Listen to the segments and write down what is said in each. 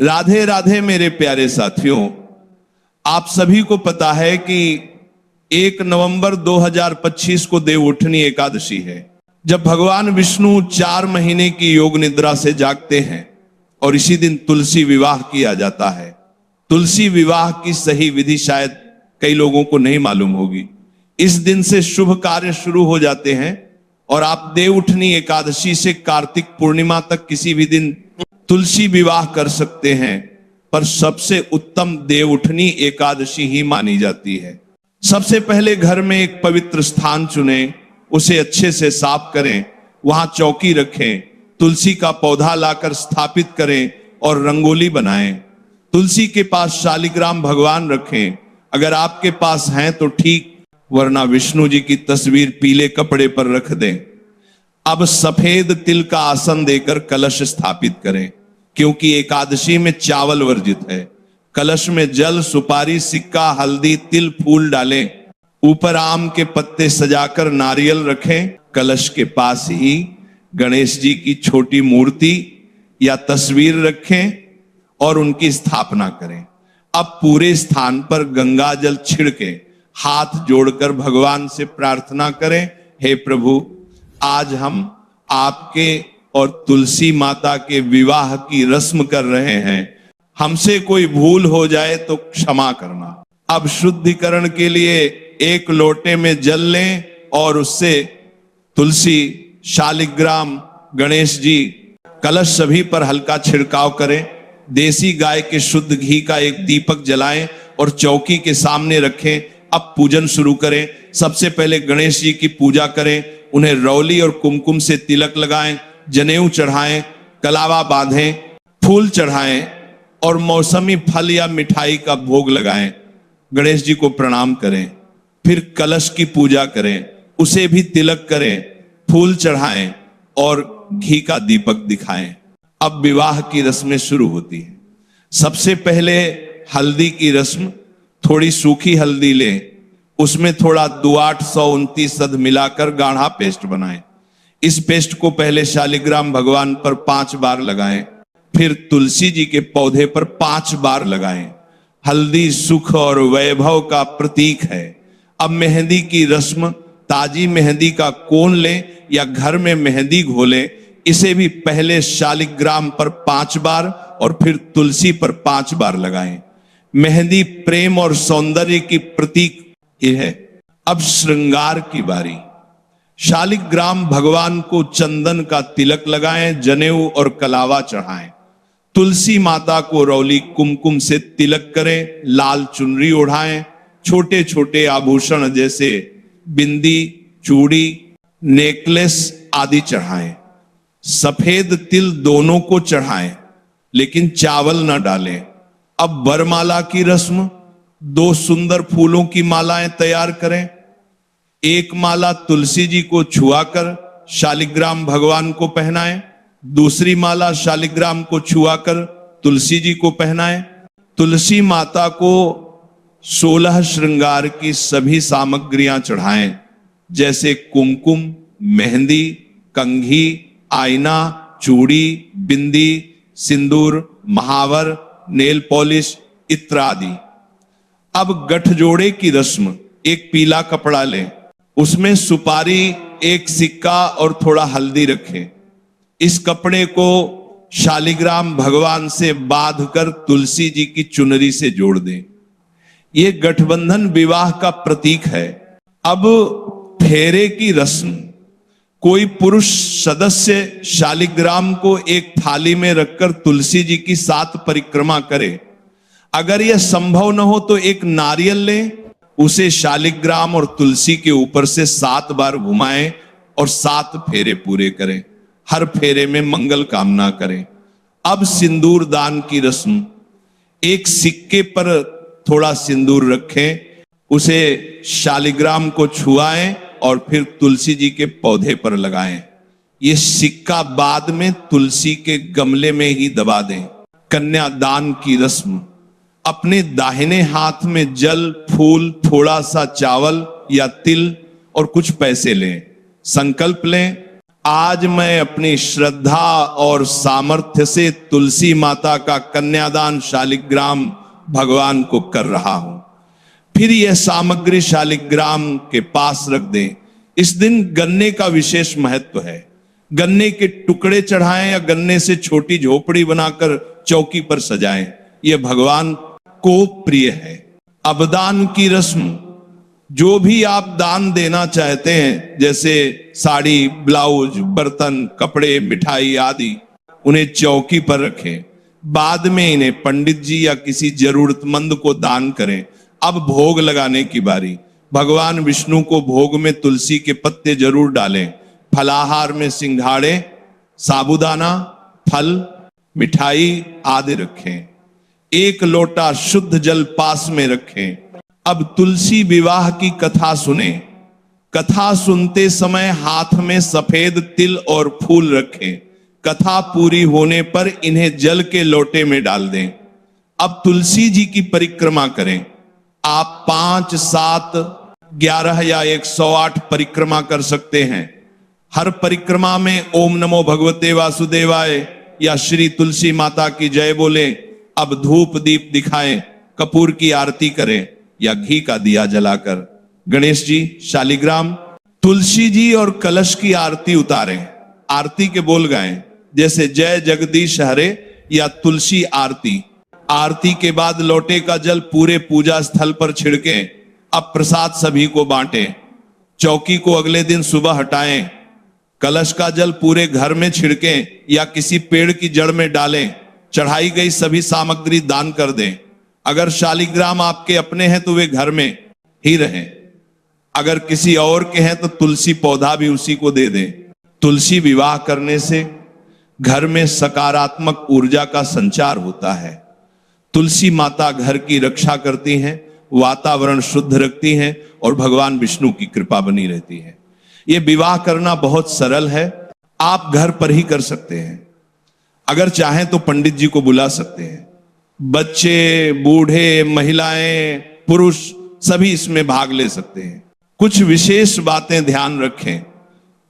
राधे राधे मेरे प्यारे साथियों, आप सभी को पता है कि 1 नवंबर 2025 को देवउठनी एकादशी है, जब भगवान विष्णु 4 महीने की योग निद्रा से जागते हैं और इसी दिन तुलसी विवाह किया जाता है। तुलसी विवाह की सही विधि शायद कई लोगों को नहीं मालूम होगी। इस दिन से शुभ कार्य शुरू हो जाते हैं और आप देवउठनी एकादशी से कार्तिक पूर्णिमा तक किसी भी दिन तुलसी विवाह कर सकते हैं, पर सबसे उत्तम देवउठनी एकादशी ही मानी जाती है। सबसे पहले घर में एक पवित्र स्थान चुनें, उसे अच्छे से साफ करें, वहां चौकी रखें, तुलसी का पौधा लाकर स्थापित करें और रंगोली बनाएं। तुलसी के पास शालिग्राम भगवान रखें, अगर आपके पास हैं तो ठीक, वरना विष्णु जी की तस्वीर पीले कपड़े पर रख दें। अब सफेद तिल का आसन देकर कलश स्थापित करें, क्योंकि एकादशी में चावल वर्जित है। कलश में जल, सुपारी, सिक्का, हल्दी, तिल, फूल डालें। ऊपर आम के पत्ते सजाकर नारियल रखें। कलश के पास ही गणेश जी की छोटी मूर्ति या तस्वीर रखें और उनकी स्थापना करें। अब पूरे स्थान पर गंगा जल छिड़के हाथ जोड़कर भगवान से प्रार्थना करें, हे प्रभु, आज हम आपके और तुलसी माता के विवाह की रस्म कर रहे हैं। हमसे कोई भूल हो जाए तो क्षमा करना। अब शुद्धिकरण के लिए एक लोटे में जल लें और उससे तुलसी, शालिग्राम, गणेश जी, कलश सभी पर हल्का छिड़काव करें। देसी गाय के शुद्ध घी का एक दीपक जलाएं और चौकी के सामने रखें। अब पूजन शुरू करें। सबसे पहले गणेश जी की पूजा करें, उन्हें रौली और कुमकुम से तिलक लगाएं, जनेऊ चढ़ाएं, कलावा बांधें, फूल चढ़ाएं और मौसमी फल या मिठाई का भोग लगाएं। गणेश जी को प्रणाम करें, फिर कलश की पूजा करें, उसे भी तिलक करें, फूल चढ़ाएं और घी का दीपक दिखाएं। अब विवाह की रस्में शुरू होती हैं। सबसे पहले हल्दी की रस्म। थोड़ी सूखी हल्दी लें, उसमें थोड़ा 2829 शहद मिलाकर गाढ़ा पेस्ट बनाएं। इस पेस्ट को पहले शालिग्राम भगवान पर 5 बार लगाएं, फिर तुलसी जी के पौधे पर 5 बार लगाएं। हल्दी सुख और वैभव का प्रतीक है। अब मेहंदी की रस्म। ताजी मेहंदी का कोन लें या घर में मेहंदी घोलें। इसे भी पहले शालिग्राम पर 5 बार और फिर तुलसी पर 5 बार लगाएं। मेहंदी प्रेम और सौंदर्य की प्रतीक है। अब श्रृंगार की बारी। शालिग्राम भगवान को चंदन का तिलक लगाएं, जनेऊ और कलावा चढ़ाएं। तुलसी माता को रौली कुमकुम से तिलक करें, लाल चुनरी ओढ़ाएं, छोटे छोटे आभूषण जैसे बिंदी, चूड़ी, नेकलेस आदि चढ़ाएं। सफेद तिल दोनों को चढ़ाएं, लेकिन चावल न डालें। अब वरमाला की रस्म। 2 सुंदर फूलों की मालाएं तैयार करें। एक माला तुलसी जी को छुआकर शालिग्राम भगवान को पहनाएं, दूसरी माला शालिग्राम को छुआकर तुलसी जी को पहनाएं। तुलसी माता को 16 श्रृंगार की सभी सामग्रियां चढ़ाएं, जैसे कुमकुम, मेहंदी, कंघी, आईना, चूड़ी, बिंदी, सिंदूर, महावर, नेल पॉलिश इत्यादि। अब गठजोड़े की रस्म। एक पीला कपड़ा लें, उसमें सुपारी, एक सिक्का और थोड़ा हल्दी रखें। इस कपड़े को शालिग्राम भगवान से बांधकर तुलसी जी की चुनरी से जोड़ दें। यह गठबंधन विवाह का प्रतीक है। अब फेरे की रस्म। कोई पुरुष सदस्य शालिग्राम को एक थाली में रखकर तुलसी जी की 7 परिक्रमा करे। अगर यह संभव न हो तो एक नारियल लें, उसे शालिग्राम और तुलसी के ऊपर से 7 बार घुमाएं और 7 फेरे पूरे करें। हर फेरे में मंगल कामना करें। अब सिंदूर दान की रस्म। एक सिक्के पर थोड़ा सिंदूर रखें, उसे शालिग्राम को छुआएं और फिर तुलसी जी के पौधे पर लगाएं। यह सिक्का बाद में तुलसी के गमले में ही दबा दें। कन्यादान की रस्म। अपने दाहिने हाथ में जल, फूल, थोड़ा सा चावल या तिल और कुछ पैसे लें। संकल्प लें, आज मैं अपनी श्रद्धा और सामर्थ्य से तुलसी माता का कन्यादान शालिग्राम भगवान को कर रहा हूं। फिर यह सामग्री शालिग्राम के पास रख दें। इस दिन गन्ने का विशेष महत्व है। गन्ने के टुकड़े चढ़ाएं या गन्ने से छोटी झोपड़ी बनाकर चौकी पर सजाएं, यह भगवान को प्रिय है। अबदान की रस्म, जो भी आप दान देना चाहते हैं, जैसे साड़ी, ब्लाउज, बर्तन, कपड़े, मिठाई आदि, उन्हें चौकी पर रखें। बाद में इन्हें पंडित जी या किसी जरूरतमंद को दान करें। अब भोग लगाने की बारी। भगवान विष्णु को भोग में तुलसी के पत्ते जरूर डालें। फलाहार में सिंघाड़े, साबूदाना, फल, मिठाई आदि रखें। 1 लोटा शुद्ध जल पास में रखें। अब तुलसी विवाह की कथा सुने। कथा सुनते समय हाथ में सफेद तिल और फूल रखें। कथा पूरी होने पर इन्हें जल के लोटे में डाल दें। अब तुलसी जी की परिक्रमा करें। आप 5, 7, 11 या 108 परिक्रमा कर सकते हैं। हर परिक्रमा में ओम नमो भगवते वासुदेवाय या श्री तुलसी माता की जय बोले। अब धूप दीप दिखाएं, कपूर की आरती करें या घी का दिया जलाकर। गणेश जी शालिग्राम, तुलसी जी और कलश की आरती उतारें। आरती के बोल गाएं, जैसे जय जगदीश हरे या तुलसी आरती। आरती के बाद लोटे का जल पूरे पूजा स्थल पर छिड़कें। अब प्रसाद सभी को बांटें। चौकी को अगले दिन सुबह हटाएं। कलश का जल पूरे घर में छिड़कें या किसी पेड़ की जड़ में डालें। चढ़ाई गई सभी सामग्री दान कर दें। अगर शालिग्राम आपके अपने हैं तो वे घर में ही रहें। अगर किसी और के हैं तो तुलसी पौधा भी उसी को दे दें। तुलसी विवाह करने से घर में सकारात्मक ऊर्जा का संचार होता है। तुलसी माता घर की रक्षा करती हैं, वातावरण शुद्ध रखती हैं और भगवान विष्णु की कृपा बनी रहती है। यह विवाह करना बहुत सरल है। आप घर पर ही कर सकते हैं। अगर चाहें तो पंडित जी को बुला सकते हैं। बच्चे, बूढ़े, महिलाएं, पुरुष सभी इसमें भाग ले सकते हैं। कुछ विशेष बातें ध्यान रखें।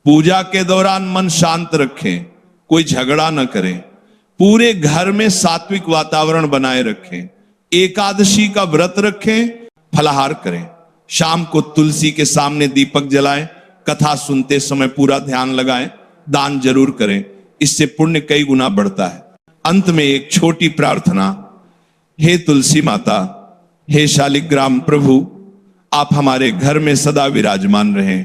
पूजा के दौरान मन शांत रखें, कोई झगड़ा न करें। पूरे घर में सात्विक वातावरण बनाए रखें। एकादशी का व्रत रखें, फलाहार करें। शाम को तुलसी के सामने दीपक जलाएं। कथा सुनते समय पूरा ध्यान लगाएं। दान जरूर करें, इससे पुण्य कई गुना बढ़ता है। अंत में एक छोटी प्रार्थना। हे तुलसी माता, हे शालिग्राम प्रभु, आप हमारे घर में सदा विराजमान रहें।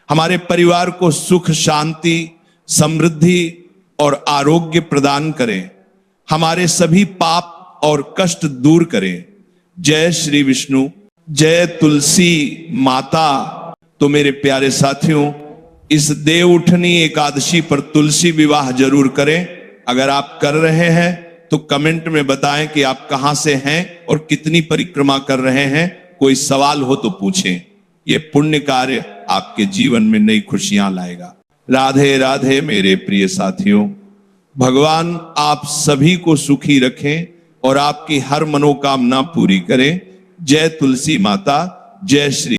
हमारे परिवार को सुख, शांति, समृद्धि और आरोग्य प्रदान करें। हमारे सभी पाप और कष्ट दूर करें। जय श्री विष्णु, जय तुलसी माता। तो मेरे प्यारे साथियों, इस देव उठनी एकादशी पर तुलसी विवाह जरूर करें। अगर आप कर रहे हैं तो कमेंट में बताएं कि आप कहां से हैं और कितनी परिक्रमा कर रहे हैं। कोई सवाल हो तो पूछें। यह पुण्य कार्य आपके जीवन में नई खुशियां लाएगा। राधे राधे मेरे प्रिय साथियों। भगवान आप सभी को सुखी रखें और आपकी हर मनोकामना पूरी करें। जय तुलसी माता, जय श्री